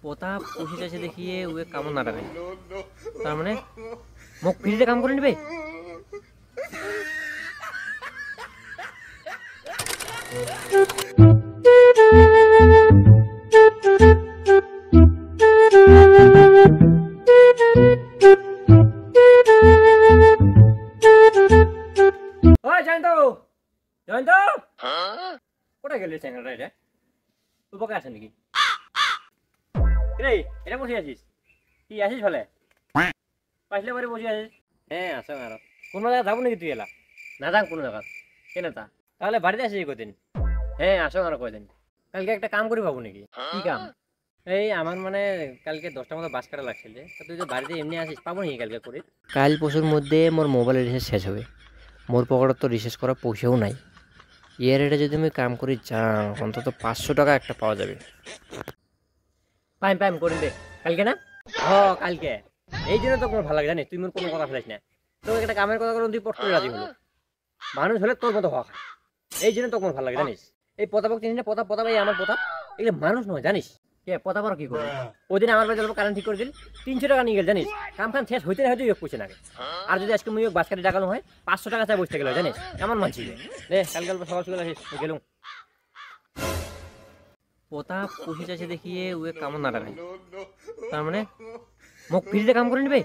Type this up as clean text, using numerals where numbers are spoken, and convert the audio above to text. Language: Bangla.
প্রতাপ পুষি চাষে দেখিয়ে ওয়ে কামড় না টাকায়, তার মানে মোক ফ্রিতে কাম করে নিবে। ওই জয়ন্ত, জয়ন্ত কোথায় গেলি চ্যানেলটা? এটা তুই পকে আসে নাকি রে? এটা বসে আছিস কি? আসিস ফলে পাইলে বাড়ি বসে আছিস? হ্যাঁ আসো আর কোনো জায়গা যাবো নাকি তুই? এলা না যান কোনো জায়গা কেন তা? তাহলে বাড়িতে আসিস কদিন? হ্যাঁ আসো আর কয়দিন। কালকে একটা কাম করি পাবো নাকি? কি কাম? এই আমার মানে কালকে 10টার মতো বাস কাটা লাগছিল, তুই তো বাড়িতে এমনি আসিস, পাবো নাকি কালকে করে? কাল পরশুর মধ্যে মোর মোবাইলের রিচার্জ শেষ হবে, মোর পকেটত তো রিচার্জ করা পয়সাও নাই। ইয়ার এটা যদি আমি কাম করি যা অন্তত 500 টাকা একটা পাওয়া যাবে। পাইম পাইম করে দে কালকে না? ও কালকে এই জন্য তো কোনো ভালো লাগে জানিস, তুই মোর কোনো কথা ফেলাইস না। তোকে একটা কামের কথা করে তুই পট করে রাজি হলো। মানুষ হলে তোর মতো হওয়া খায়, এই জন্য তোকে ভালো লাগে জানিস। এই প্রতাপক চিনিস না? প্রতাপ, প্রতাপ এই আমার প্রতাপ, এগুলো মানুষ নয় জানিস। কে প্রতাপ আর কি করবি? ওই দিন আমার বাড়িতে কারেন্ট ঠিক করে দিল, 300 টাকা নিয়ে গেল জানিস। কাম কাম শেষ হইতে হয়তো পয়সা লাগে। আর যদি আজকে মুই বাস কাটি ডাকানো হয় 500 টাকা চাই বসতে গেল জানিস, এমন মানছি রে। কাল কাল সকাল সকাল আসিস গেলুম। প্রতাপ পুষি চাষে দেখিয়ে ওয়ে কামড় না টাকায়, তার মানে মোক ফ্রিতে কাম করে নিবে।